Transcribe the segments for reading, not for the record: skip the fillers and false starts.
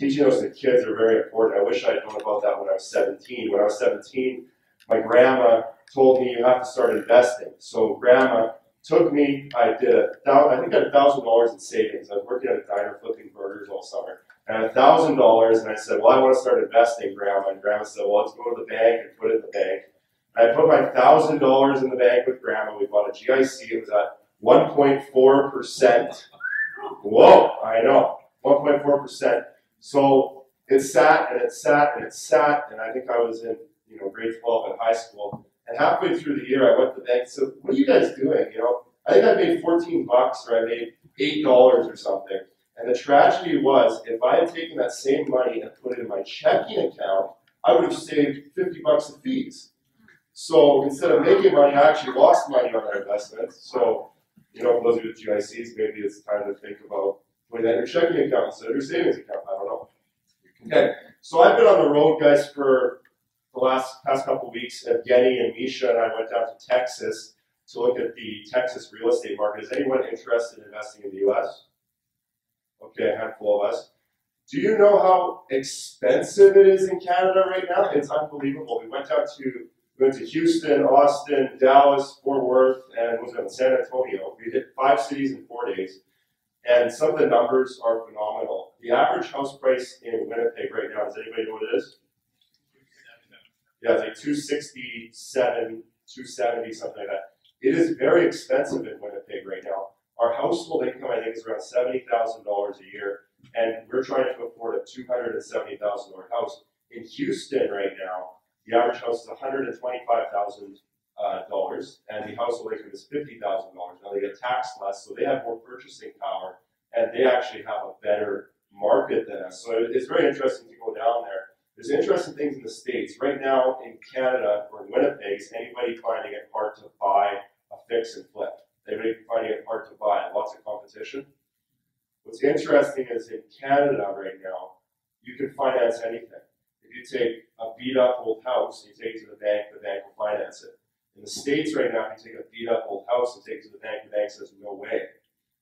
teaching those to kids are very important. I wish I'd known about that when I was 17. When I was 17, my grandma told me you have to start investing. So grandma took me, I think I had $1,000 in savings. I was working at a diner flipping burgers all summer. And I had $1,000 and I said, well, I want to start investing, Grandma. And Grandma said, well, let's go to the bank and put it in the bank. And I put my $1,000 in the bank with Grandma. We bought a GIC. It was at 1.4%. Whoa, I know, 1.4%. So it sat and it sat and it sat, and I think I was in grade 12 in high school. And halfway through the year, I went to the bank and said, what are you guys doing? I think I made 14 bucks or I made $8 or something. And the tragedy was, if I had taken that same money and put it in my checking account, I would have saved 50 bucks in fees. So instead of making money, I actually lost money on that investment. So, for those of you with GICs, maybe it's time to think about putting that in your checking account instead of your savings account. I don't know. Okay, so I've been on the road, guys, for the past couple of weeks. Evgeny and Misha and I went down to Texas to look at the Texas real estate market. Is anyone interested in investing in the U.S.? Okay, a handful of us. Do you know how expensive it is in Canada right now? It's unbelievable. We went to Houston, Austin, Dallas, Fort Worth, and San Antonio. We hit 5 cities in 4 days, and some of the numbers are phenomenal. The average house price in Winnipeg right now, does anybody know what it is? Yeah, it's like $267, $270, something like that. It is very expensive in Winnipeg right now. Our household income, I think, is around $70,000 a year, and we're trying to afford a $270,000 house. In Houston right now, the average house is $125,000, and the household income is $50,000. Now they get taxed less, so they have more purchasing power, and they actually have a better market than us. So it's very interesting to go down there. There's interesting things in the States. Right now in Canada, or in Winnipeg, is anybody finding it hard to buy a fix and flip? Anybody finding it hard to buy? Lots of competition. What's interesting is in Canada right now, you can finance anything. If you take a beat-up old house and you take it to the bank will finance it. In the States right now, if you take a beat-up old house and take it to the bank says no way.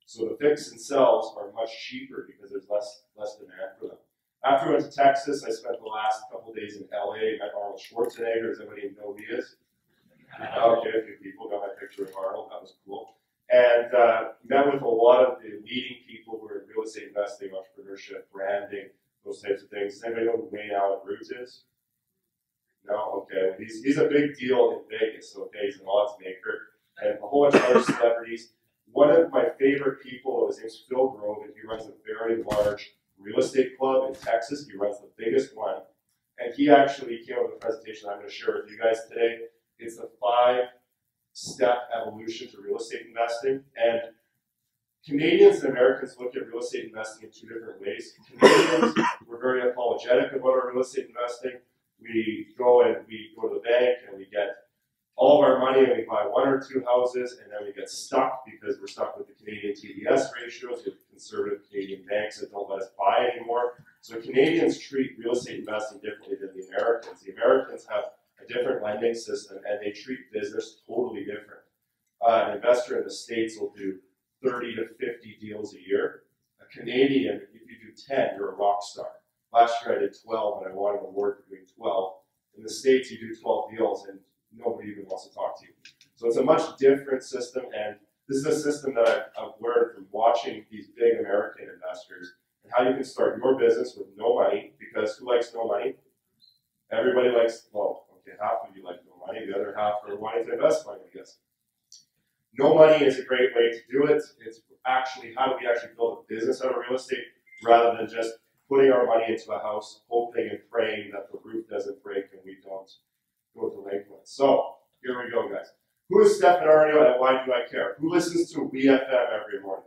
So the fix and sells are much cheaper because there's less demand for them. After I went to Texas, I spent the last couple of days in LA, met Arnold Schwarzenegger. Does anybody know who he is? Okay, a few people got my picture of Arnold. That was cool. And met with a lot of the leading people who are in real estate investing, entrepreneurship, branding, those types of things. Does anybody know who Wayne Allen Root is? No? Okay. He's a big deal in Vegas. Okay, he's an odds maker. And a whole bunch of other celebrities. One of my favorite people, his name's Phil Grove, and he runs a very large real estate club in Texas. He runs the biggest one. And he actually came up with a presentation I'm going to share with you guys today. It's the 5-step evolution to real estate investing. And Canadians and Americans look at real estate investing in 2 different ways. Canadians, we're very apologetic about our real estate investing. We go to the bank and we get all of our money and we buy 1 or 2 houses, and then we get stuck because we're stuck with the Canadian TDS ratios with conservative Canadian banks that don't let us buy anymore. So Canadians treat real estate investing differently than the Americans. The Americans have a different lending system, and they treat business totally different. An investor in the States will do 30 to 50 deals a year. A Canadian, if you do 10, you're a rock star. Last year I did 12, and I won an award for doing 12. In the States, you do 12 deals, and nobody even wants to talk to you. So it's a much different system, and this is a system that I've learned from watching these big American investors and how you can start your business with no money, because who likes no money? Everybody likes, well, okay, half of you like no money, the other half are wanting to invest money, I guess. No money is a great way to do it. It's actually, how do we actually build a business out of real estate rather than just putting our money into a house, hoping and praying that the roof doesn't break and we don't go delinquent. So, here we go, guys. Who is Stefan Aarnio and why do I care? Who listens to WeFM every morning?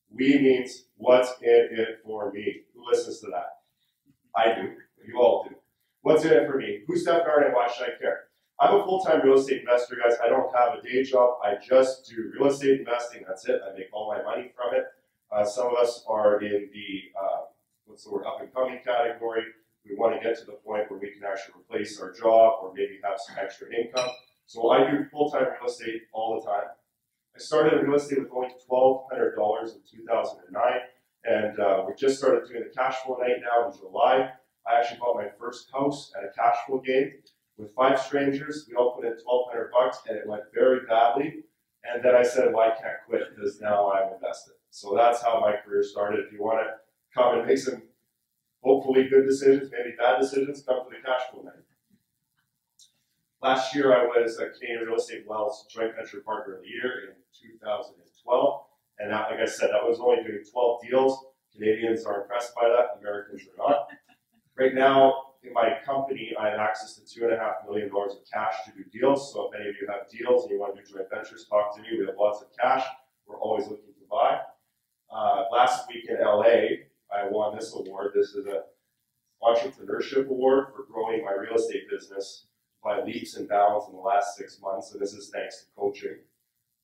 We means what's in it for me. Who listens to that? I do. You all do. What's in it for me? Who's Stefan Aarnio and why should I care? I'm a full-time real estate investor, guys. I don't have a day job. I just do real estate investing. That's it. I make all my money from it. Some of us are in the, up-and-coming category. We want to get to the point where we can actually replace our job or maybe have some extra income. So I do full-time real estate all the time. I started in real estate with only $1,200 in 2009, And we just started doing the cash flow night now in July. I actually bought my first house at a cash flow game with 5 strangers. We all put in $1,200 and it went very badly. And then I said, well, I can't quit because now I'm invested. So that's how my career started. If you want to come and make some hopefully good decisions, maybe bad decisions, come to the cash flow night. Last year I was a Canadian Real Estate Wealth Joint Venture Partner of the Year in 2012. And that, like I said, that was only doing 12 deals. Canadians are impressed by that, Americans are not. Right now, in my company, I have access to $2.5 million of cash to do deals. So if any of you have deals and you want to do joint ventures, talk to me. We have lots of cash. We're always looking to buy. Last week in LA, I won this award. This is an entrepreneurship award for growing my real estate business by leaps and bounds in the last 6 months. And this is thanks to coaching.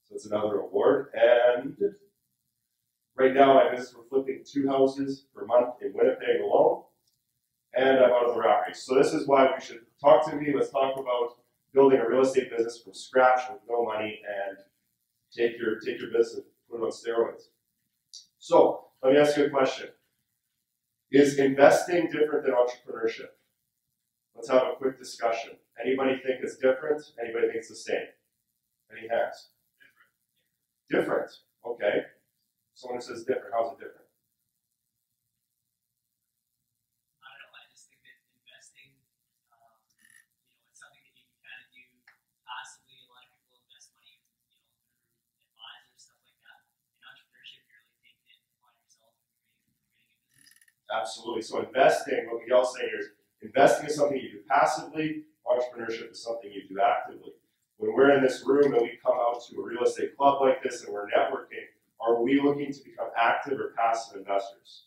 So it's another award. And right now, my business, we're flipping 2 houses per month in Winnipeg alone. And I'm out of the rat race. So this is why we should talk to me. Let's talk about building a real estate business from scratch with no money and take your business and put it on steroids. So let me ask you a question. Is investing different than entrepreneurship? Let's have a quick discussion. Anybody think it's different? Anybody think it's the same? Any hands? Different. Okay. Someone who says different. How's it different? Absolutely. So investing, what we all say here is investing is something you do passively, entrepreneurship is something you do actively. When we're in this room and we come out to a real estate club like this and we're networking, are we looking to become active or passive investors?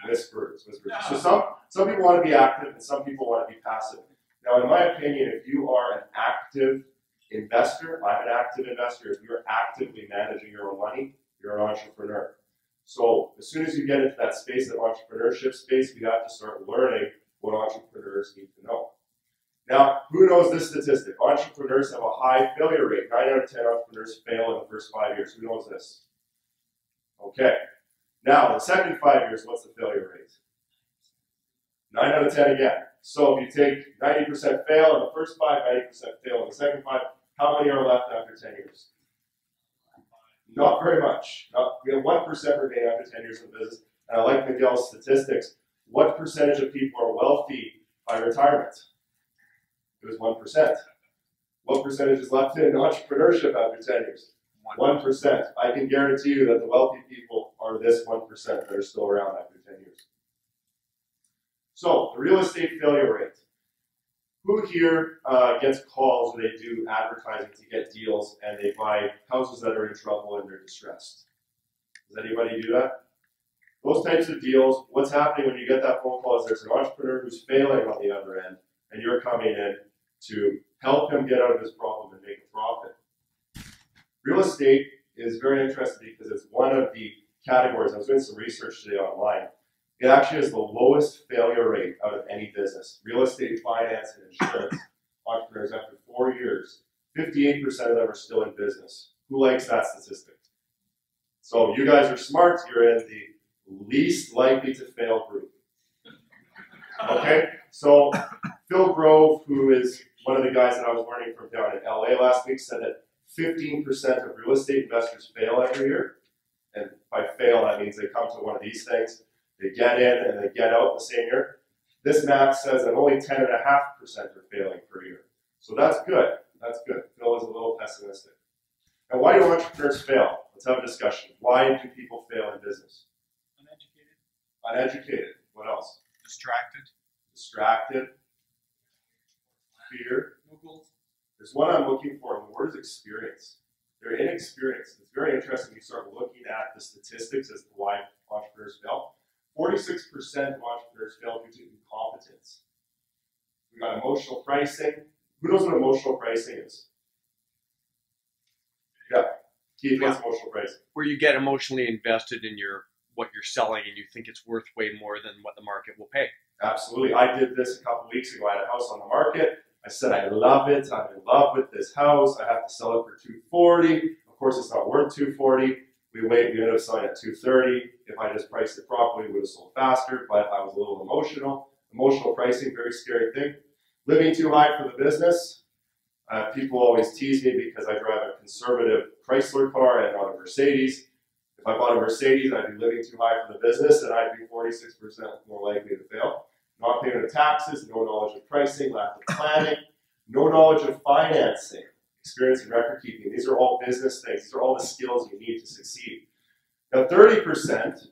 Whispers. So some people want to be active and some people want to be passive. Now, in my opinion, if you are an active investor, I'm an active investor, if you're actively managing your own money, you're an entrepreneur. So as soon as you get into that space, that entrepreneurship space, we have to start learning what entrepreneurs need to know. Now, who knows this statistic? Entrepreneurs have a high failure rate. 9 out of 10 entrepreneurs fail in the first 5 years. Who knows this? Okay. Now, the second 5 years, what's the failure rate? 9 out of 10 again. So if you take 90% fail in the first 5, 90% fail in the second 5, how many are left after 10 years? Not very much. We have 1% remain after 10 years in the business. And I like Miguel's statistics. What percentage of people are wealthy by retirement? It was 1%. What percentage is left in entrepreneurship after 10 years? 1%. I can guarantee you that the wealthy people are this 1% that are still around after 10 years. So, the real estate failure rate. Who here gets calls when they do advertising to get deals and they buy houses that are in trouble and they're distressed? Does anybody do that? Those types of deals, what's happening when you get that phone call is there's an entrepreneur who's failing on the other end and you're coming in to help him get out of his problem and make a profit. Real estate is very interesting because it's one of the categories. I was doing some research today online. It actually has the lowest failure rate out of any business. Real estate, finance, and insurance entrepreneurs, after 4 years, 58% of them are still in business. Who likes that statistic? So you guys are smart. You're in the least likely to fail group. Okay? So Phil Grove, who is one of the guys that I was learning from down in LA last week, said that 15% of real estate investors fail every year. And by fail, that means they come to one of these things. They get in and they get out the same year. This math says that only 10.5% are failing per year. So that's good. That's good. Phil is a little pessimistic. And why do entrepreneurs fail? Let's have a discussion. Why do people fail in business? Uneducated. What else? Distracted. Fear. There's one I'm looking for, and the word is experience. They're inexperienced. It's very interesting. You start looking at the statistics as to why entrepreneurs fail. 46% of entrepreneurs fail due to incompetence. We got emotional pricing. Who knows what emotional pricing is? Yeah. Keith, what's emotional pricing? Where you get emotionally invested in what you're selling and you think it's worth way more than what the market will pay. Absolutely. I did this a couple weeks ago. I had a house on the market. I said, I love it. I'm in love with this house. I have to sell it for $240. Of course, it's not worth $240. We ended up selling at 230. If I just priced it properly, we would have sold faster, but I was a little emotional. Emotional pricing, very scary thing. Living too high for the business. People always tease me because I drive a conservative Chrysler car and not a Mercedes. If I bought a Mercedes, I'd be living too high for the business, and I'd be 46% more likely to fail. Not payment of taxes, no knowledge of pricing, lack of planning, no knowledge of financing, experience in record keeping. These are all business things. These are all the skills you need to succeed. Now, 30%,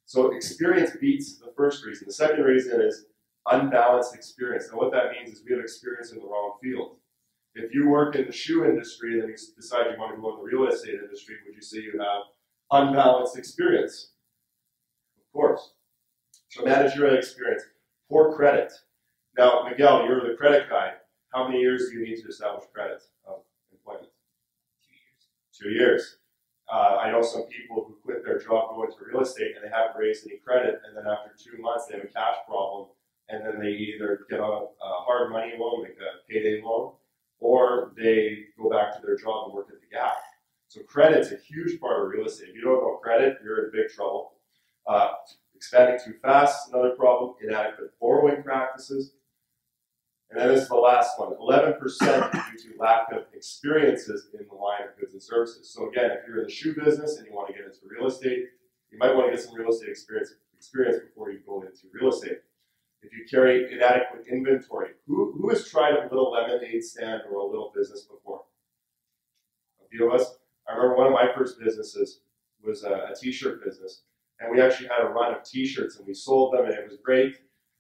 so experience beats the first reason. The second reason is unbalanced experience. Now, what that means is we have experience in the wrong field. If you work in the shoe industry and then you decide you want to go in the real estate industry, would you say you have unbalanced experience? Of course. So managerial experience, poor credit. Now, Miguel, you're the credit guy. How many years do you need to establish credit of employment? 2 years. 2 years. I know some people who quit their job, go into real estate, and they haven't raised any credit, and then after 2 months they have a cash problem, and then they either get a hard money loan, like a payday loan, or they go back to their job and work at the Gap. So credit's a huge part of real estate. If you don't know credit, you're in big trouble. Expanding too fast, another problem. Inadequate borrowing practices. And then this is the last one. 11% due to lack of experiences in the line of goods and services. So again, if you're in the shoe business and you want to get into real estate, you might want to get some real estate experience before you go into real estate. If you carry inadequate inventory, who has tried a little lemonade stand or a little business before? A few of us. I remember one of my first businesses was a t-shirt business, and we actually had a run of t-shirts, and we sold them, and it was great.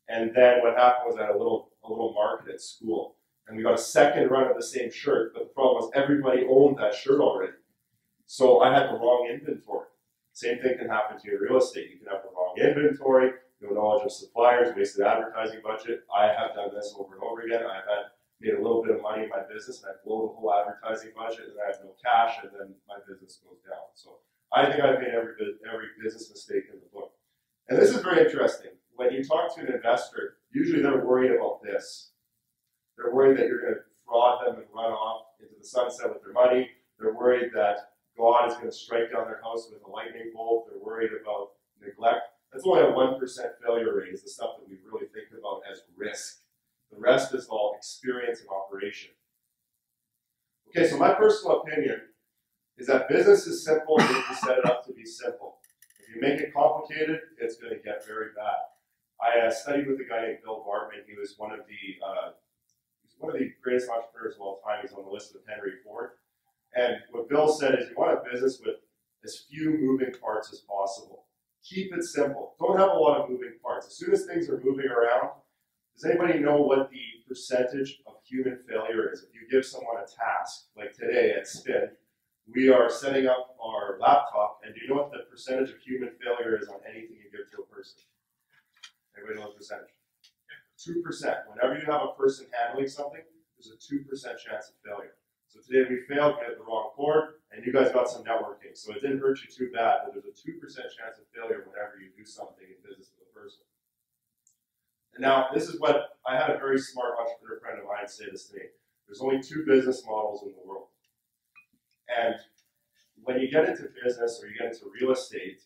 And then what happened was I had a little market at school, and we got a second run of the same shirt, but the problem was everybody owned that shirt already. So I had the wrong inventory. Same thing can happen to your real estate. You can have the wrong inventory, no knowledge of suppliers, wasted advertising budget. I have done this over and over again. I've made a little bit of money in my business, and I blow the whole advertising budget, and I have no cash, and then my business goes down. So I think I've made every business mistake in the book. And this is very interesting. When you talk to an investor, usually they're worried about this. They're worried that you're going to fraud them and run off into the sunset with their money. They're worried that God is going to strike down their house with a lightning bolt. They're worried about neglect. That's only a 1% failure rate, is the stuff that we really think about as risk. The rest is all experience and operation. Okay, so my personal opinion is that business is simple, and you need to set it up to be simple. If you make it complicated, it's going to get very bad. I studied with a guy named Bill Bartman. He was one of the greatest entrepreneurs of all time. He's on the list with Henry Ford. And what Bill said is you want a business with as few moving parts as possible. Keep it simple. Don't have a lot of moving parts. As soon as things are moving around, does anybody know what the percentage of human failure is? If you give someone a task, like today at Spin, we are setting up our laptop, and do you know what the percentage of human failure is on anything you give to a person? Anybody know the percentage? 2%. Whenever you have a person handling something, there's a 2% chance of failure. So today we failed, we had the wrong cord, and you guys got some networking. So it didn't hurt you too bad, but there's a 2% chance of failure whenever you do something in business with a person. And now, this is what, I had a very smart entrepreneur friend of mine say this to me. There's only 2 business models in the world. And when you get into business or you get into real estate,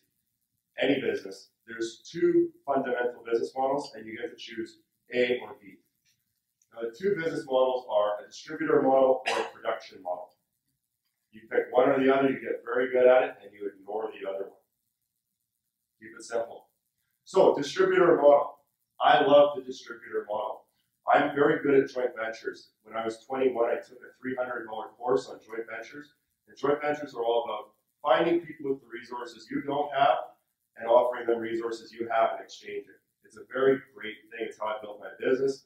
any business, there's 2 fundamental business models, and you get to choose A or B. Now, the 2 business models are a distributor model or a production model. You pick one or the other, you get very good at it, and you ignore the other one. Keep it simple. So, distributor model. I love the distributor model. I'm very good at joint ventures. When I was 21, I took a $300 course on joint ventures. And joint ventures are all about finding people with the resources you don't have and offering them resources you have and exchanging. It's a very great thing. It's how I built my business.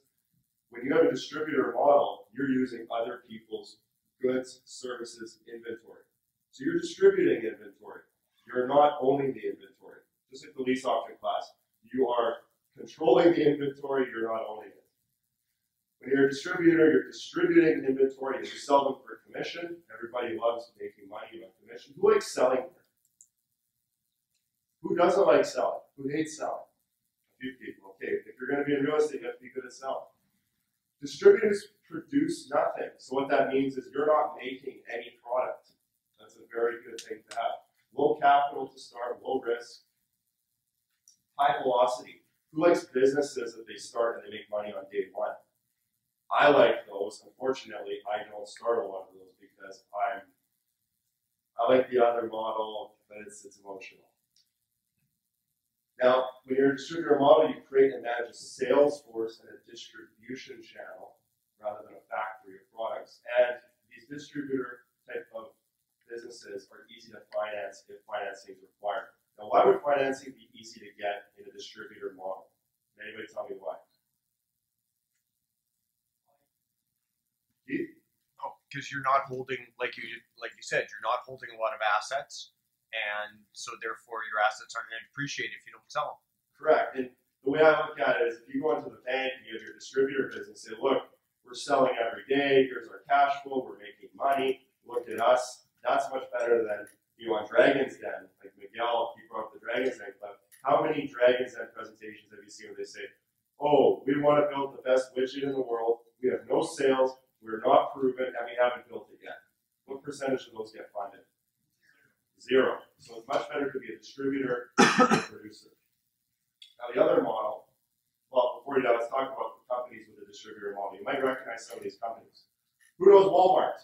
When you have a distributor model, you're using other people's goods, services, inventory. So you're distributing inventory. You're not owning the inventory. Just like the lease auction class. You are controlling the inventory, you're not owning it. When you're a distributor, you're distributing inventory and you sell them for commission. Everybody loves making money on commission. Who likes selling? Who doesn't like selling? Who hates selling? A few people. Okay, if you're going to be in real estate, you have to be good at selling. Distributors produce nothing. So what that means is you're not making any product. That's a very good thing to have. Low capital to start, low risk, high velocity. Who likes businesses that they start and they make money on day one? I like those. Unfortunately, I don't start a lot of those because I like the other model, but it's emotional. Now, when you're a distributor model, you create and manage a sales force and a distribution channel rather than a factory of products. And these distributor type of businesses are easy to finance if financing is required. Now, why would financing be easy to get in a distributor model? Can anybody tell me why? Keith? Oh, because you're not holding, like you said, you're not holding a lot of assets, and so therefore your assets aren't going to depreciate if you don't sell them. Correct. And the way I look at it is if you go into the bank and you have your distributor business, say, look, we're selling every day, here's our cash flow, we're making money, look at us. That's much better than on Dragon's Den, like Miguel, he brought up the Dragon's Den clip. How many Dragon's Den presentations have you seen where they say, oh, we want to build the best widget in the world, we have no sales, we're not proven, and we haven't built it yet? What percentage of those get funded? Zero. So it's much better to be a distributor than a producer. Now the other model, well, before you do, let's talk about the companies with a distributor model. You might recognize some of these companies. Who knows Walmart?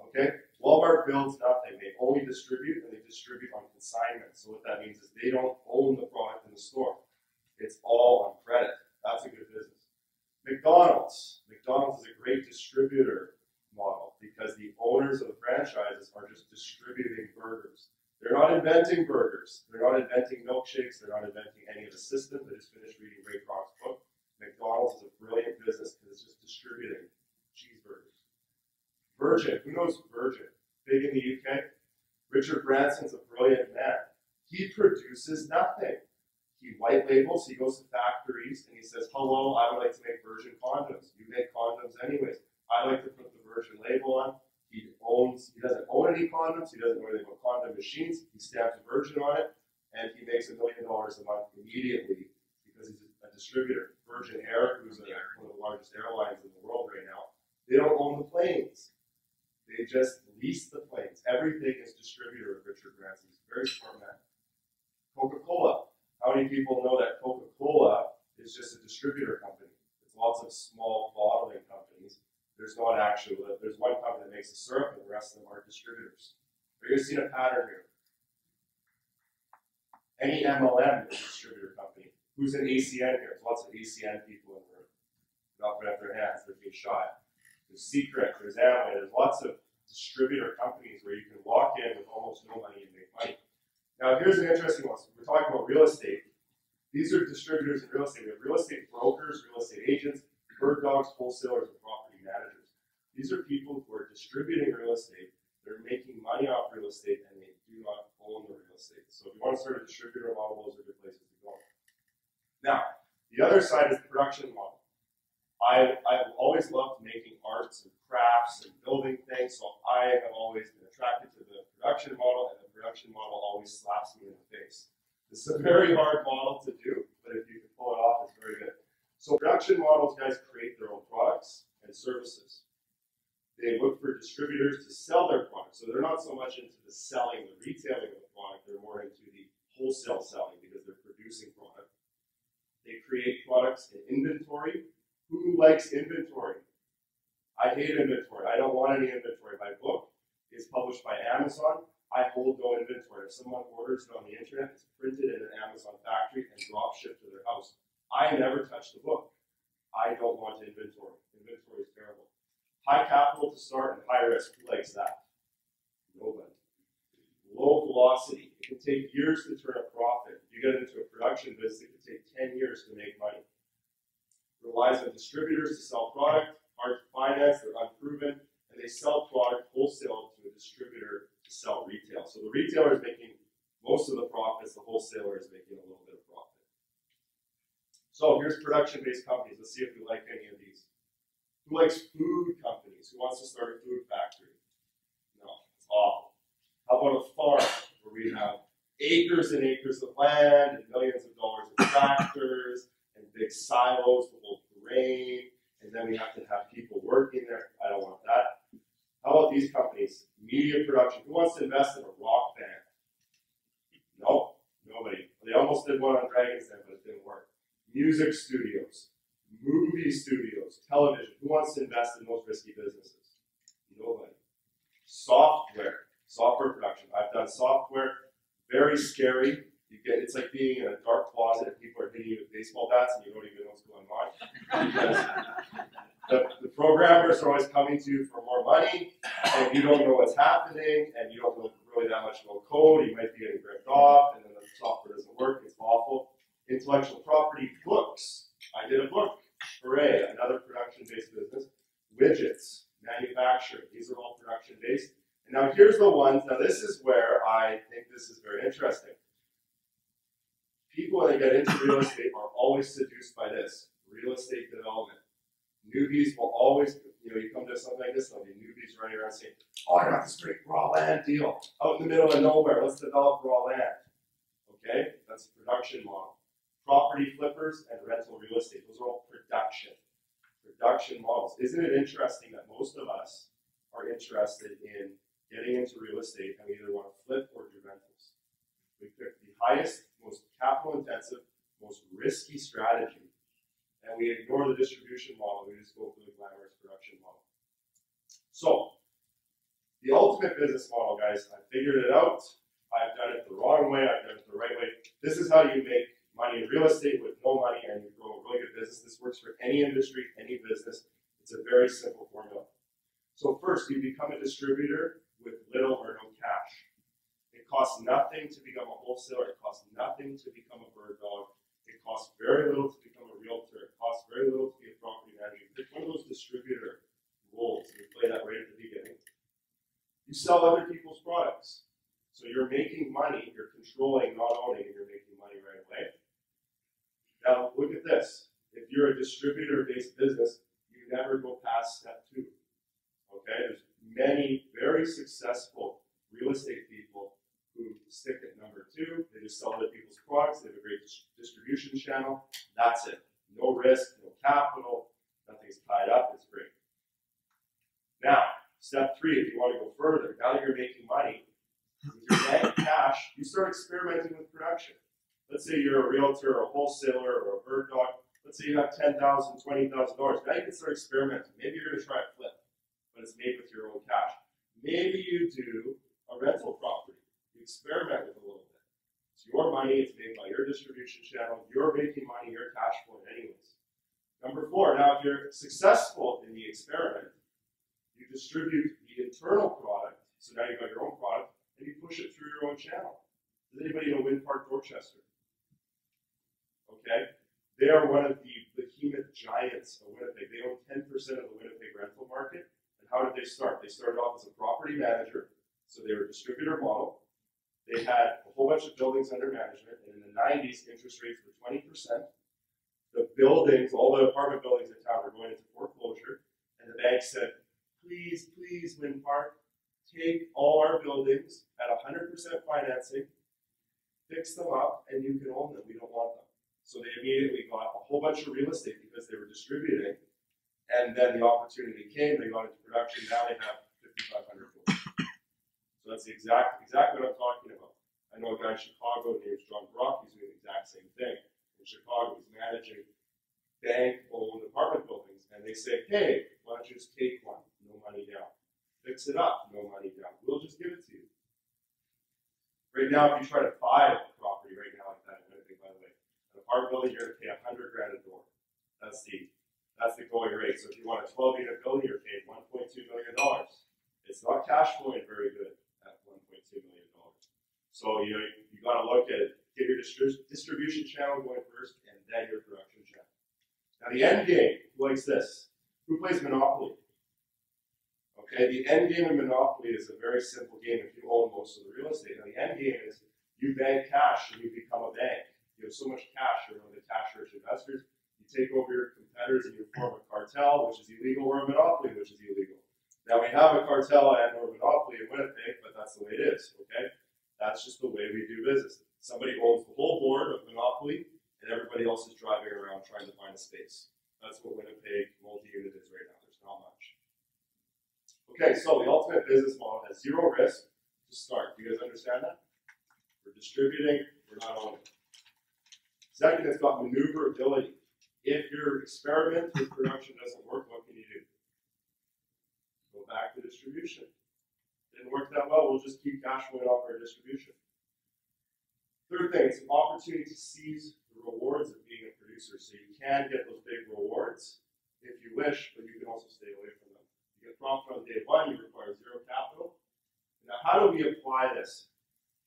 Okay, Walmart builds nothing. They only distribute, and they distribute on consignment. So what that means is they don't own the product in the store. It's all on credit. That's a good business. McDonald's. McDonald's is a great distributor model because the owners of the franchises are just distributing burgers. They're not inventing burgers. They're not inventing milkshakes. They're not inventing any of the systems. I just finished reading Ray Kroc's book. McDonald's is a brilliant business because it's just distributing cheeseburgers. Virgin. Who knows Virgin? Big in the UK. Richard Branson's a brilliant man. He produces nothing. He white labels. He goes to factories and he says, hello, I would like to make Virgin condoms. You make condoms anyways. I like to put the Virgin label on. He doesn't own any condoms. He doesn't know anything about condom machines. He stamps Virgin on it, and he makes $1 million a month immediately because he's a distributor. Virgin Air, who's one of the largest airlines in the world right now, they don't own the planes. They just lease the planes. Everything is distributor of Richard Branson. He's a very smart man. Coca-Cola. How many people know that Coca-Cola is just a distributor company? It's lots of small bottling companies. There's one company that makes the syrup, and the rest of them are distributors. Are you going to see a pattern here? Any MLM is a distributor company. Who's an ACN here? There's lots of ACN people in the room. They're not putting up their hands. They're being shot. There's Secret. There's Amway. There's lots of distributor companies where you can walk in with almost no money and make money. Now, here's an interesting one. So we're talking about real estate. These are distributors in real estate. We have real estate brokers, real estate agents, bird dogs, wholesalers, and property managers. These are people who are distributing real estate. They're making money off real estate, and they do not own the real estate. So if you want to start a distributor model, those are good places to go. Now, the other side is the production model. I've always loved making arts and crafts and building things, so I have always been attracted to the production model, and the production model always slaps me in the face. This is a very hard model to do, but if you can pull it off, it's very good. So production models, guys, create their own products and services. They look for distributors to sell their products. So they're not so much into the selling, the retailing of the product, they're more into the wholesale selling because they're producing product. They create products in inventory. Who likes inventory? I hate inventory. I don't want any inventory. My book is published by Amazon. I hold no inventory. If someone orders it on the internet, it's printed in an Amazon factory and drop shipped to their house. I never touch the book. I don't want inventory. Inventory is terrible. High capital to start and high risk. Who likes that? Nobody. Low velocity. It can take years to turn a profit. If you get into a production business, it can take 10 years to make money. Relies on distributors to sell product, hard to finance, they're unproven, and they sell product wholesale to a distributor to sell retail. So the retailer is making most of the profits, the wholesaler is making a little bit of profit. So here's production-based companies. Let's see if we like any of these. Who likes food companies? Who wants to start a food factory? No, it's awful. How about a farm where we have acres and acres of land and millions of dollars of tractors and big silos to hold grain, and then we have to have people working there? I don't want that. How about these companies? Media production. Who wants to invest in a rock band? Dragon's Den, but it didn't work. Music studios, movie studios, television. Who wants to invest in those risky businesses? Nobody. Software production. I've done software, very scary. It's like being in a dark closet and people are hitting you with baseball bats and you don't even know what's going on. Because the programmers are always coming to you for more money, and you don't know what's happening, and you don't know really that much about code. You might be getting ripped off, and then the software doesn't work. It's awful. Intellectual property, books. I did a book. Hooray, another production-based business. Widgets, manufacturing. These are all production-based. And now here's the ones. Now this is where I think this is very interesting. People, when they get into real estate, are always seduced by this. Real estate development. Newbies will always, you come to something like this, there'll be newbies running around saying, oh, I got this great raw land deal out in the middle of nowhere. Let's develop raw land. Okay? That's a production model. Property flippers and rental real estate. Those are all production models. Isn't it interesting that most of us are interested in getting into real estate and we either want to flip or do rentals? We pick the highest, most capital intensive, most risky strategy, and we ignore the distribution model. We just go for the glamorous production model. So, the ultimate business model, guys, I figured it out. I've done it the wrong way. I've done it the right way. This is how you make money in real estate with no money and you grow a really good business. This works for any industry, any business. It's a very simple formula. So first, you become a distributor with little or no cash. It costs nothing to become a wholesaler. It costs nothing to become a bird dog. It costs very little to become a realtor. It costs very little to be a property manager. You pick one of those distributor roles, and you play that right at the beginning. You sell other people's products. So you're making money, you're controlling, not owning, and you're making money right away. Now, look at this. If you're a distributor-based business, you never go past step 2. Okay? There's many very successful real estate people who stick at number 2. They just sell other people's products. They have a great distribution channel. That's it. No risk, no capital, nothing's tied up. It's great. Now, step 3, if you want to go further, now that you're making money, with your bank cash, you start experimenting with production. Let's say you're a realtor or a wholesaler or a bird dog. Let's say you have $10,000, $20,000. Now you can start experimenting. Maybe you're going to try a flip, but it's made with your own cash. Maybe you do a rental property. You experiment with a little bit. It's your money. It's made by your distribution channel. You're making money. You're cash flowing anyways. Number 4, now if you're successful in the experiment, you distribute the internal product. So now you've got your own product, and you push it through your own channel. Does anybody know Windpark Dorchester? Okay? They are one of the behemoth giants of Winnipeg. They own 10% of the Winnipeg rental market. And how did they start? They started off as a property manager. So they were a distributor model. They had a whole bunch of buildings under management. And in the 90s, interest rates were 20%. The buildings, all the apartment buildings in town were going into foreclosure. And the bank said, please, please, Windpark, take all our buildings at 100% financing, fix them up, and you can own them. We don't want them. So they immediately got a whole bunch of real estate because they were distributing. And then the opportunity came, they got into production, now they have 5,500 buildings. So that's exactly what I'm talking about. I know a guy in Chicago named John Brock, he's doing the exact same thing. In Chicago, he's managing bank-owned apartment buildings, and they say, hey, why don't you just take one, no money down. Fix it up, no money down. We'll just give it to you. Right now, if you try to buy a property right now like that, in Winnipeg, by the way, an apartment building, you're going to pay $100,000 a door. That's the going rate. So if you want a 12-unit building, you're paying $1.2 million. It's not cash flowing very good at $1.2 million. So you got to look at it. Get your distribution channel going first, and then your production channel. Now the end game, who likes this? Who plays Monopoly? Okay, the end game of Monopoly is a very simple game if you own most of the real estate. Now the end game is you bank cash and you become a bank. You have so much cash, you're one of the cash-rich investors. You take over your competitors and you form a cartel, which is illegal, or a monopoly, which is illegal. Now we have a cartel and or monopoly in Winnipeg, but that's the way it is, okay? That's just the way we do business. Somebody owns the whole board of Monopoly, and everybody else is driving around trying to find a space. That's what Winnipeg multi-unit is right now. There's not much. Okay, so the ultimate business model has 0 risk to start. Do you guys understand that? We're distributing, we're not owning. it's got maneuverability. If your experiment with production doesn't work, what can you do? Go back to distribution. Didn't work that well, we'll just keep cash flowing off our distribution. Third thing, it's an opportunity to seize the rewards of being a producer. So you can get those big rewards if you wish, but you can also stay away from them. You get profit on day one, you require zero capital. Now, how do we apply this?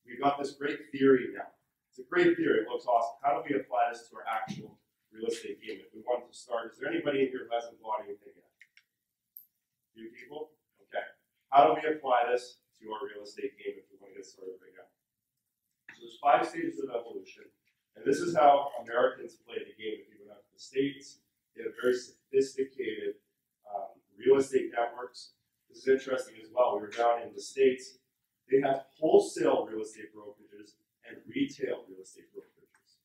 We've got this great theory now. It's a great theory, it looks awesome. How do we apply this to our actual real estate game? If we wanted to start, is there anybody in here who hasn't bought anything yet? Few people? Okay. How do we apply this to our real estate game if we want to get started right now? So there's 5 stages of evolution, and this is how Americans play the game. If you went out to the States, they have very sophisticated real estate networks. This is interesting as well. We were down in the States. They have wholesale real estate brokerages and retail real estate brokerages.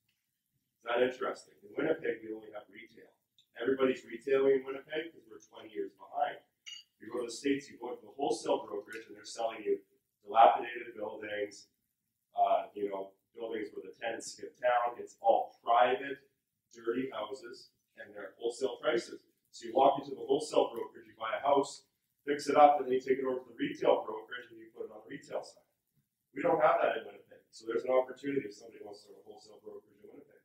Is that interesting? In Winnipeg, we only have retail. Everybody's retailing in Winnipeg because we're 20 years behind. You go to the States, you go to the wholesale brokerage, and they're selling you dilapidated buildings, buildings where the tenants skip town. It's all private, dirty houses, and they're at wholesale prices. So you walk into the wholesale brokerage, you buy a house, fix it up, and then you take it over to the retail brokerage and you put it on the retail side. We don't have that in Winnipeg. So there's an opportunity if somebody wants to start a wholesale brokerage in Winnipeg.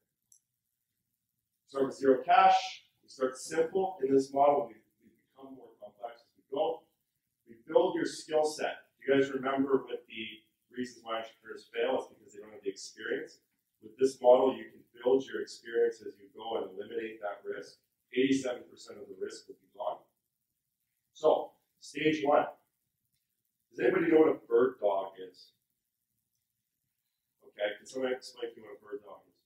Start with zero cash. We start simple. In this model, we become more complex as we go. We build your skill set. You guys remember what the reasons why entrepreneurs fail is because they don't have the experience. With this model, you can build your experience as you go and eliminate that risk. 87% of the risk will be gone. So, stage 1. Does anybody know what a bird dog is? Okay, can somebody explain to me what a bird dog is?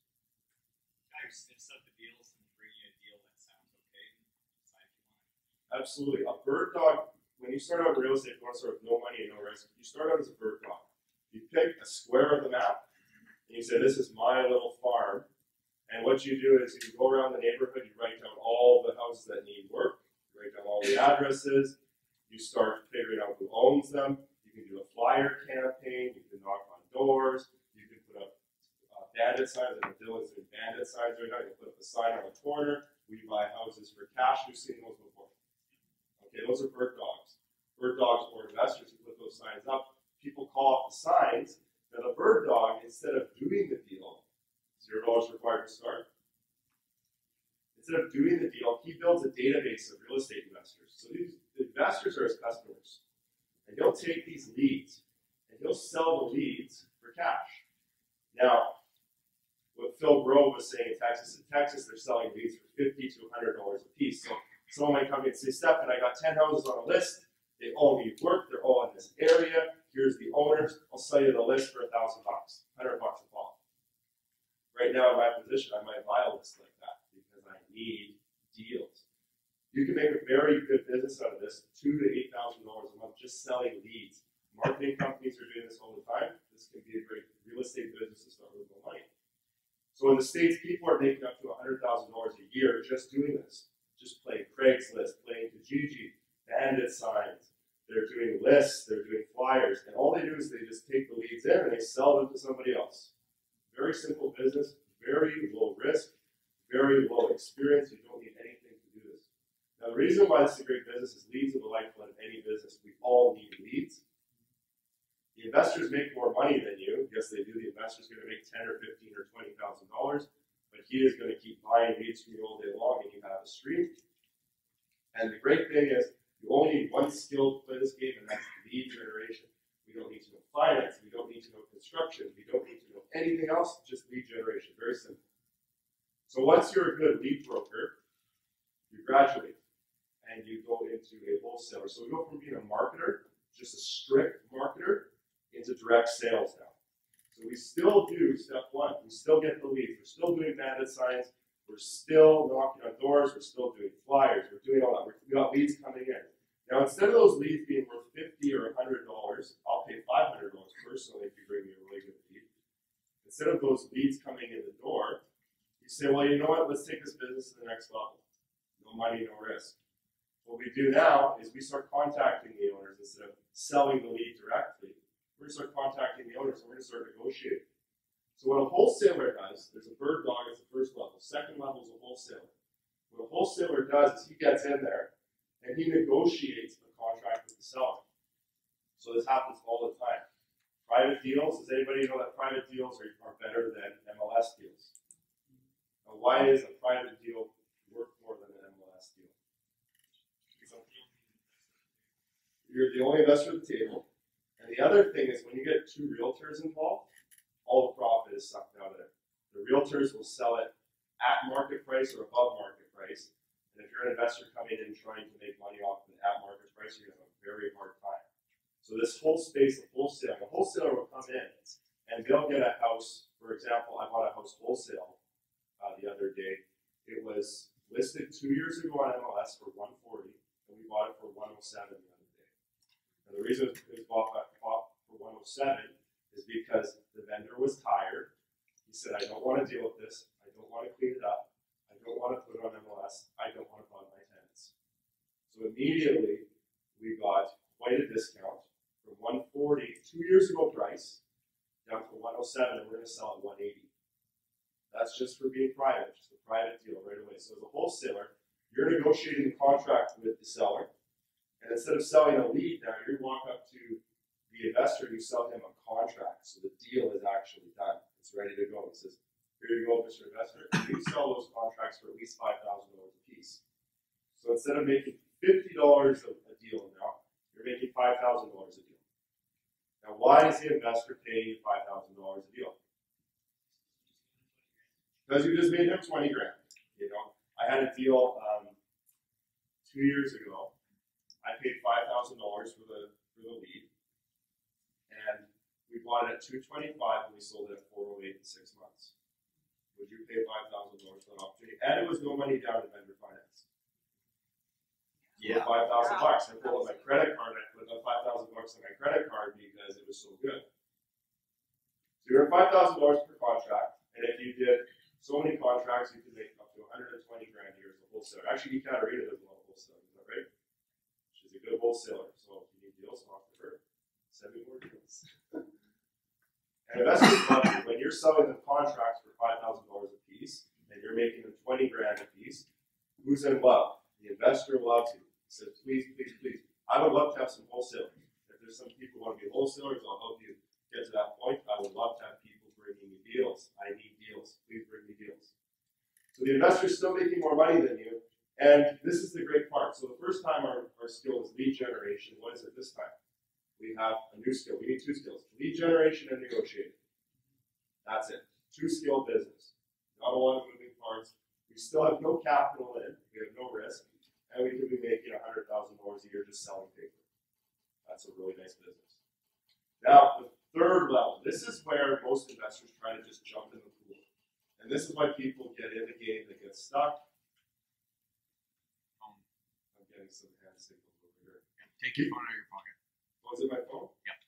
Guy who sniffs up the deals and bring you a deal that sounds okay and decide if you want it. Absolutely. A bird dog, when you start out in real estate, you want to start with no money and no risk. You start out as a bird dog. You pick a square of the map, and you say, this is my little farm. And what you do is you go around the neighborhood, you write down all the houses that need work, you write down all the addresses, you start figuring out who owns them, you can do a flyer campaign, you can knock on doors, you can put up bandit signs, and Dylan's doing bandit signs right now, you can put up a sign on the corner, we buy houses for cash, we've seen those before. Okay, those are bird dogs. Bird dogs or investors who put those signs up. People call off the signs. Now the bird dog, instead of doing the deal, $0 required to start. Instead of doing the deal, he builds a database of real estate investors. So these investors are his customers. And he'll take these leads and he'll sell the leads for cash. Now, what Phil Grove was saying in Texas, they're selling leads for $50 to $100 a piece. So someone might come in and say, Stephen, I got 10 houses on a list. They all need work. They're all in this area. Here's the owners. I'll sell you the list for $1,000, $100 a pop. Right now in my position, I might buy a list like that because I need deals. You can make a very good business out of this, $2,000 to $8,000 a month just selling leads. Marketing companies are doing this all the time. This can be a great real estate business to start with no money. So in the States, people are making up to $100,000 a year just doing this. Just playing Craigslist, playing Kijiji, bandit signs. They're doing lists, they're doing flyers, and all they do is they just take the leads in and they sell them to somebody else. Very simple business, very low risk, very low experience. You don't need anything to do this. Now, the reason why this is a great business is leads are the lifeblood of any business. We all need leads. The investors make more money than you. Yes, they do. The investor's going to make $10,000 or $15,000 or $20,000, but he is going to keep buying leads from you all day long, and you have a stream. And the great thing is, you only need one skill to play this game, and that's lead generation. We don't need to know finance. We don't need to know construction. We don't need to know anything else, just lead generation. Very simple. So once you're a good lead broker, you graduate and you go into a wholesaler. So we go from being a marketer, just a strict marketer, into direct sales now. So we still do step 1. We still get the leads. We're still doing bandit signs. We're still knocking on doors. We're still doing flyers. We're doing all that. We got leads coming in. Now, instead of those leads being worth $50 or $100, I'll pay $500 personally if you bring me a really good lead. Instead of those leads coming in the door, you say, well, you know what? Let's take this business to the next level. No money, no risk. What we do now is we start contacting the owners instead of selling the lead directly. We're going to start contacting the owners and we're going to start negotiating. So what a wholesaler does, there's a bird dog as the first level. Second level is a wholesaler. What a wholesaler does is he gets in there and he negotiates a contract with the seller. So this happens all the time. Private deals, does anybody know that private deals are better than MLS deals? Now, why is a private deal worth more than an MLS deal? You're the only investor at the table. And the other thing is when you get two realtors involved, all the profit is sucked out of it. The realtors will sell it at market price or above market price. And if you're an investor coming in trying to make money off of the at market price, you're going to have a very hard time. So this whole space of wholesaling, a wholesaler will come in and they'll get a house. For example, I bought a house wholesale the other day. It was listed 2 years ago on MLS for $140, and we bought it for $107 the other day. And the reason it was bought for $107 is because the vendor was tired. He said, I don't want to deal with this. I don't want to clean it up. I don't want to put it on MLS. I don't want to bug my tenants. So immediately, we got quite a discount from $140, 2 years ago price, down to $107, and we're going to sell at $180. That's just for being private, just a private deal right away. So as a wholesaler, you're negotiating the contract with the seller, and instead of selling a lead now, you walk up to the investor, you sell him a contract, so the deal is actually done. It's ready to go. He says, here you go, Mr. Investor. You sell those contracts for at least $5,000 a piece. So instead of making $50 a deal now, you're making $5,000 a deal. Now, why is the investor paying you $5,000 a deal? Because you just made him 20 grand. You know, I had a deal 2 years ago. I paid $5,000 for the lead, and we bought it at $225 and we sold it at $408 in 6 months. Would you pay $5,000 for that opportunity? And it was no money down to vendor finance. Yeah. $5,000 bucks. I pulled out my credit card. I put that $5,000 bucks on my credit card because it was so good. So you're at $5,000 per contract, and if you did so many contracts, you could make up to 120 grand a year as a wholesaler. Actually, Ekaterina does a lot of wholesaling. Is that right? She's a good wholesaler. So if you need deals, talk to her. Send me more deals. And investors love you. When you're selling them contracts for $5,000 a piece, and you're making them 20 grand a piece, who's in love? The investor loves you. He says, please, please, please. I would love to have some wholesalers. If there's some people who want to be wholesalers, I'll help you get to that point. I would love to have people bringing me deals. I need deals. Please bring me deals. So the investor's still making more money than you. And this is the great part. So the first time our skill is lead generation. What is it this time? We have a new skill. We need 2 skills. Lead generation and negotiating. That's it. 2-skill business. Not a lot of moving parts. We still have no capital in. We have no risk. And we could be making $100,000 a year just selling paper. That's a really nice business. Now, the third level. This is where most investors try to just jump in the pool. And this is why people get in the game, they get stuck. I'm getting some hand signals over here. Take your phone out of your pocket. Was it my phone? Yeah.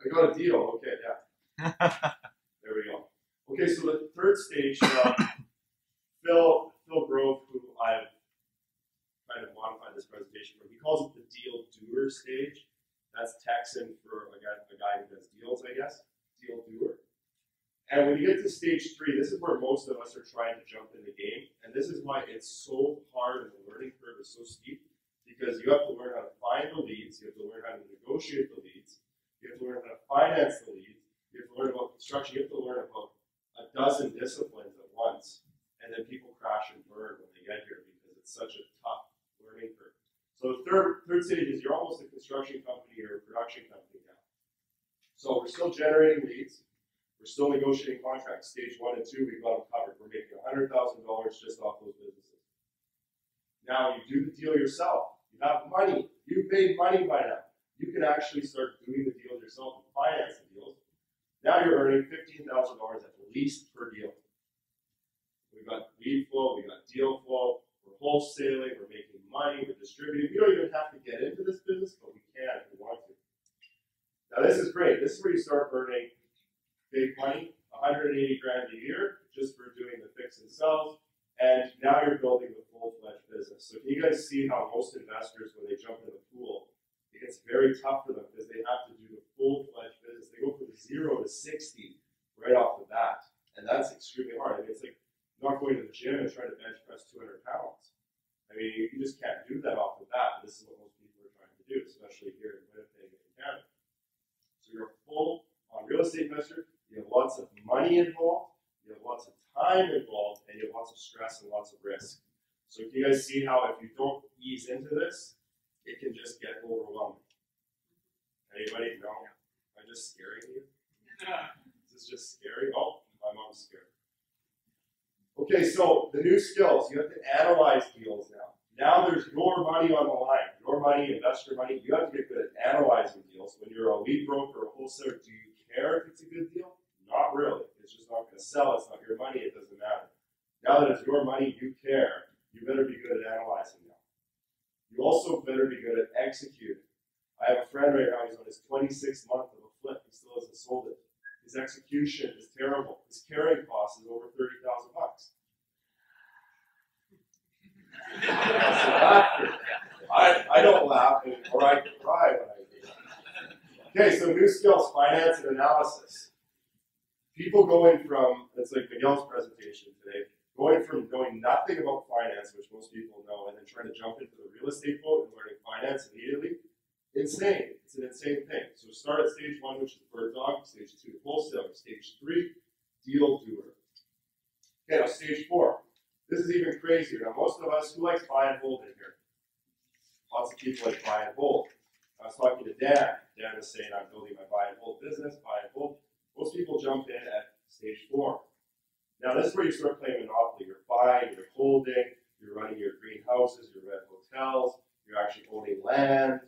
I got a deal. Okay, yeah. There we go. Okay, so the third stage, Phil Grove, who I've kind of modified this presentation for, he calls it the deal doer stage. That's Texan for a guy who does deals, I guess. Deal doer. And when you get to stage 3, this is where most of us are trying to jump in the game. And this is why it's so hard and the learning curve is so steep. Because you have to learn how to find the leads, you have to learn how to negotiate the leads, you have to learn how to finance the leads, you have to learn about construction, you have to learn about a dozen disciplines at once, and then people crash and burn when they get here because it's such a tough learning curve. So the third stage is you're almost a construction company or a production company now. So we're still generating leads, we're still negotiating contracts. Stage 1 and 2, we've got them covered. We're making $100,000 just off those businesses. Now you do the deal yourself. You have money. You've made money by now. You can actually start doing the deals yourself and finance the deals. Now you're earning $15,000 at least per deal. We've got lead flow, we've got deal flow, we're wholesaling, we're making money, we're distributing. We don't even have to get into this business, but we can if we want to. Now this is great. This is where you start earning big money, 180 grand a year just for doing the fix and sells. And now you're building the full-fledged business. So can you guys see how most investors, when they jump in the pool, it gets very tough for them because they have to do the full-fledged business. They go from 0 to 60 right off the bat, and that's extremely hard. I mean, it's like not going to the gym and trying to bench press 200 pounds. I mean, you just can't do that off the bat. This is what most people are trying to do, especially here in Winnipeg and in Canada. So you're a full-on real estate investor. You have lots of money involved. You have lots of time involved, and you have lots of stress and lots of risk. So can you guys see how if you don't ease into this, it can just get overwhelming? Anybody? No? I'm just scaring you? Is this just scary? Oh, my mom's scared. Okay, so the new skills. You have to analyze deals now. Now there's your money on the line. Your money, investor money. You have to get good at analyzing deals. When you're a lead broker or a wholesaler, do you care if it's a good deal? Not really. It's just not going to sell. It's not your money. It doesn't matter. Now that it's your money, you care. You better be good at analyzing now. You also better be good at executing. I have a friend right now, he's on his 26th month of a flip. He still hasn't sold it. His execution is terrible. His carrying cost is over $30,000. I don't laugh, or I cry when I do that. Okay, so new skills, finance and analysis. People going from, it's like Miguel's presentation today, going from knowing nothing about finance, which most people know, and then trying to jump into the real estate boat and learning finance immediately, insane. It's an insane thing. So start at stage 1, which is bird dog, stage 2, wholesaler, stage 3, deal doer. Okay, now stage 4. This is even crazier. Now most of us, who likes buy and hold in here? Lots of people like buy and hold. I was talking to Dan. Dan was saying, I'm building my buy and hold business, buy and hold. Most people jump in at stage 4. Now this is where you start playing Monopoly. You're buying, you're holding, you're running your greenhouses, your red hotels, you're actually owning land.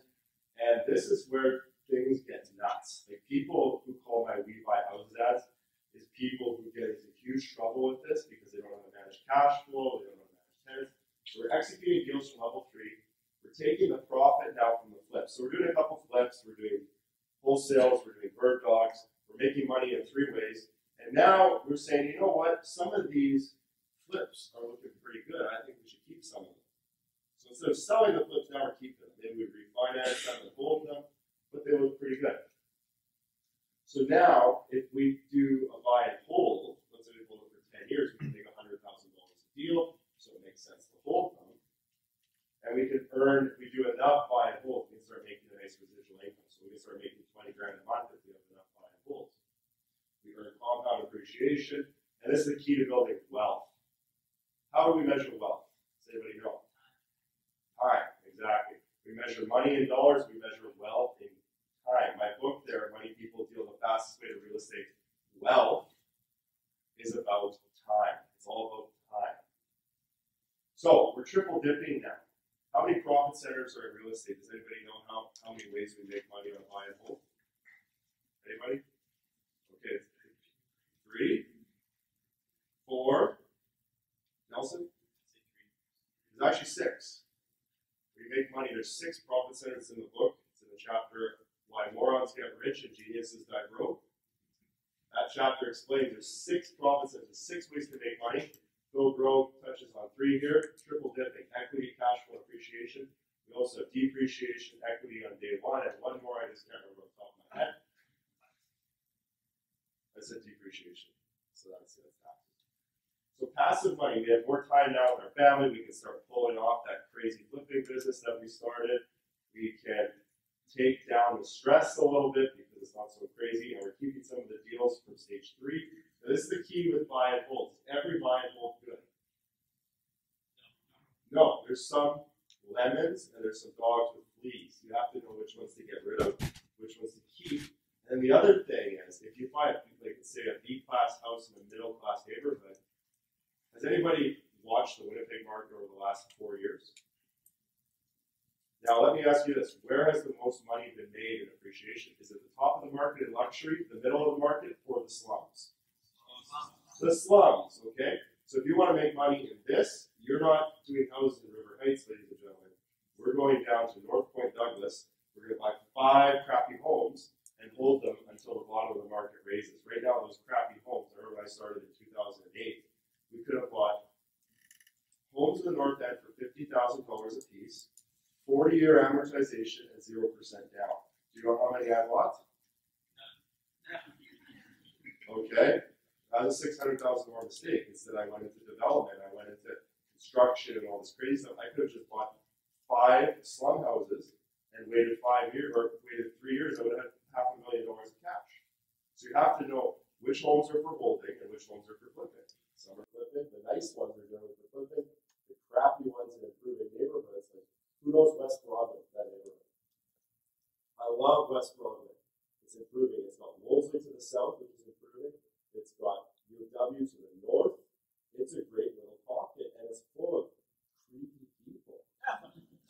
And this is where things get nuts. Like people who call my We Buy Houses ads is people who get into huge trouble with this because they don't know how to manage cash flow, they don't know how to manage tenants. So we're executing deals from level 3. We're taking the profit now from the flips. So we're doing a couple flips, we're doing wholesales, we're doing bird dogs, we're making money in 3 ways. And now we're saying, you know what, some of these flips are looking pretty good. I think we should keep some of them. So instead of selling the flips, now we're keeping them. Maybe we refinance them and hold them, but they look pretty good. So now, if we do a buy and hold, let's say we hold it for 10 years, we can make $100,000 a deal, so it makes sense to hold them. And we can earn, if we do enough buy and hold, we can start making a nice residual income. So we can start making 20 grand a month if we have enough buy and holds. We earn compound appreciation, and this is the key to building wealth. How do we measure wealth? Does anybody know? Time, exactly. We measure money in dollars, we measure wealth in time. My book there, Money People Deal, the fastest way to real estate wealth, is about time. It's all about time. So we're triple dipping now. How many profit centers are in real estate? Does anybody know how many ways we make money on buy and hold? Anybody? Okay, 3, 4. Nelson? There's actually 6. We make money. There's 6 profit centers in the book. It's in the chapter Why Morons Get Rich and Geniuses Die Broke. That chapter explains there's 6 profit centers, 6 ways to make money. Go Grow touches on 3 here. Triple dipping, equity, cash flow, appreciation. We also have depreciation, equity on day 1, and one more I just can't remember off the top of my head. I said depreciation. So that's it. So passive money, we have more time now with our family. We can start pulling off that crazy flipping business that we started. We can take down the stress a little bit because it's not so crazy, and we're keeping some of the deals from stage 3. Now, this is the key with buy and hold. Is every buy and hold good? No, there's some lemons and there's some dogs with fleas. You have to know which ones to get rid of, which ones to keep. And the other thing is, if you buy, like say, a B-class house in a middle-class neighborhood, has anybody watched the Winnipeg market over the last 4 years? Now, let me ask you this. Where has the most money been made in appreciation? Is it the top of the market in luxury, the middle of the market, or the slums? The slums, okay? So if you want to make money in this, you're not doing houses in River Heights, ladies and gentlemen. We're going down to North Point Douglas. We're going to buy 5 crappy homes and hold them until the bottom of the market raises. Right now, those crappy homes, I remember I started in 2008, we could have bought homes in the North End for $50,000 a piece, 40-year amortization, and 0% down. Do you know how many I bought? Okay. That was a $600,000 mistake. Instead, I went into development, I went into construction and all this crazy stuff. I could have just bought 5 slum houses and waited 5 years, or waited 3 years, I would have had $500,000 of cash. So you have to know which homes are for holding and which homes are for flipping. Some are flipping, the nice ones are generally for flipping, the crappy ones in improving neighborhoods, like who knows West Broadway, that neighborhood. I love West Broadway. It's improving. It's got Wolseley to the south, which is improving. It's got UW to the north. It's a great little pocket, and it's full of creepy people.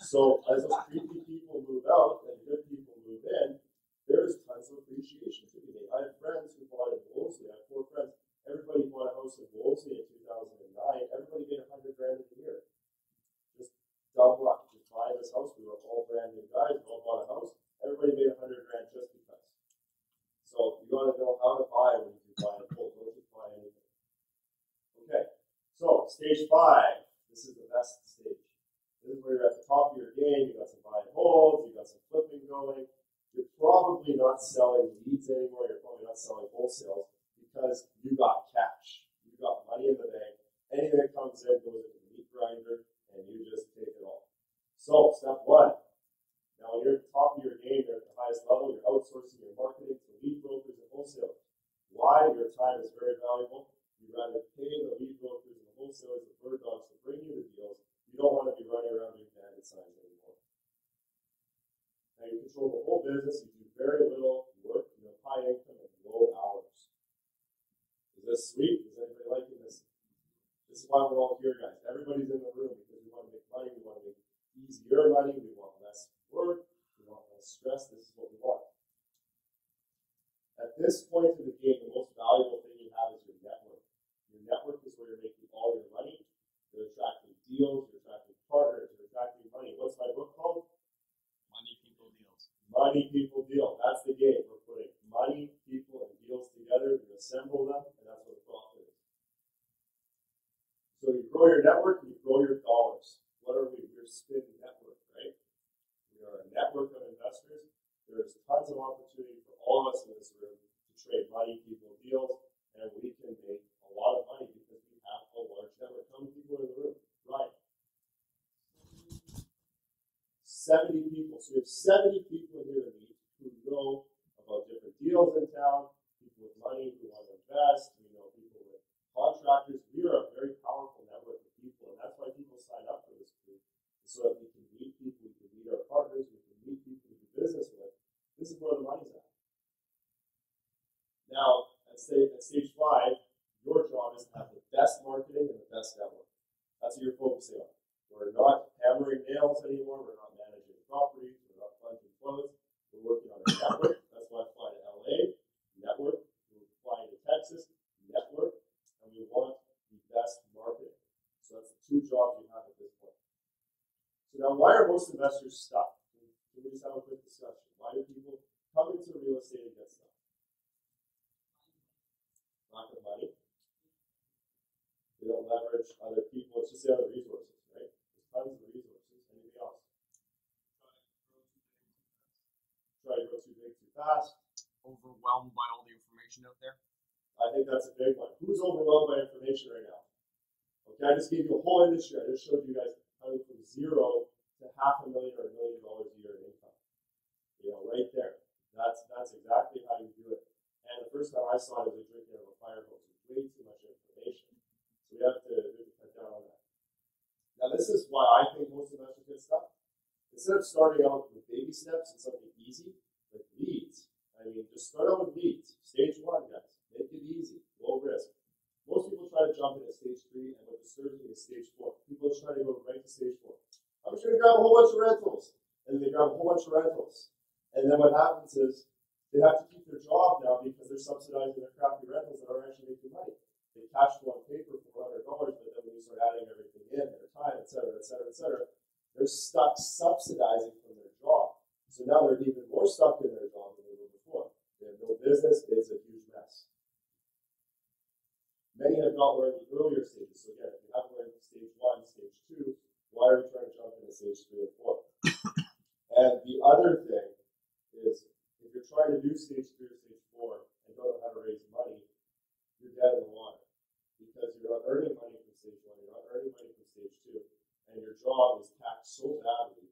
So as those creepy people move out and good people move in, there's tons of appreciation to be made. I have friends who bought in Wolseley. I have 4 friends. Everybody bought a house in Wolseley in 2009. Everybody made $100,000 a year. Just dumb luck. Just buy this house. We were all brand new guys. We all bought a house. Everybody made $100,000 just because. So you got to know how to buy when you can buy and hold. Don't just buy anything. Okay. So stage 5. This is the best stage. This is where you're at the top of your game. You got some buy and holds. You got some flipping going. You're probably not selling leads anymore. You're probably not selling wholesales because you got cash. You got money in the bank. Anything that comes in goes into the meat grinder, and you just take it all. So step 1. Now, when you're at the top of your game, you're at the highest level, you're outsourcing your marketing to lead brokers and wholesalers. Why? Your time is very valuable. You'd rather pay the lead brokers and the wholesalers, the bird dogs, to bring you the deals. You don't want to be running around doing bandit signs anymore. Now, you control the whole business. You do very little work. You have high income and low hours. Is this sweet? Is anybody liking this? This is why we're all here, guys. Everybody's in the room because we want to make money. We want to make easier money. We want less work. We want less stress. This is what we want. At this point in the game, the most valuable thing you have is your network. Your network is where you're making all your money. You're attracting deals. You're attracting partners. You're attracting money. What's my book called? Money, people, deals. Money, people, deal. That's the game. We're putting money, people, and deals together. You assemble them, and that's what the profit is. So you grow your network, and you grow your dollars. What are we? We're spin network, right? We are a network of investors. There's tons of opportunity for all of us in this room to trade money, people, deals, and we can make a lot of money because we have a large network. How many people are in the room? Right. 70 people. So we have 70 people here to meet who know about different deals in town, people with money who want to invest, we know people with contractors. We are a very powerful network of people, and that's why people sign up for this group, so that we can meet people, we can meet our partners, we can meet people we do business with. This is where the money's at. Now, at stage 5, your job is to have the best marketing and the best network. That's what you're focusing on. We're not hammering nails anymore. We're not managing properties. We're not plunging clothes. We're working on a network. That's why I fly to LA. Network. We're flying to Texas. Network. And we want the best marketing. So that's the 2 jobs you have at this point. So now, why are most investors stuck? Can we just have a quick discussion? Why do people come into real estate and get stuck? Lack of money. They don't leverage other people. It's just the other resources, right? There's tons of resources. Anything else? Try to grow too big, too fast. Overwhelmed by all the information out there. I think that's a big one. Who's overwhelmed by information right now? Okay, I just gave you a whole industry. I just showed you guys how to go from 0 to $500,000 or $1 million a year in income. You know, right there. That's exactly how you do it. And the first time I saw it was drinking out of a fire hose. Way too much information. So we have to really cut down on that. Now, this is why I think most investors get stuck. Instead of starting out with baby steps and something easy, like leads. I mean, just start out with leads. Stage 1, guys. Make it easy. Low risk. Most people try to jump into stage 3, and what disturbs me is stage 4. People are trying to go right to stage 4. I'm just going to grab a whole bunch of rentals. And they grab a whole bunch of rentals. And then what happens is they have to keep their job now because they're subsidizing their crappy rentals that aren't actually making money. They cash flow on paper for $400, but then when you start adding everything in, their time, et cetera, they're stuck subsidizing from their job. So now they're even more stuck in their job than they were before. They have no business. It's a huge mess. Many have not learned the earlier stages. So again, if you haven't learned stage 1, stage 2, why are we trying to jump into stage 3 and 4? And the other thing is, if you're trying to do stage 3 or stage 4 and don't know how to raise money, you're dead in the water. Because you're not earning money from stage 1, you're not earning money from stage 2, and your job is taxed so badly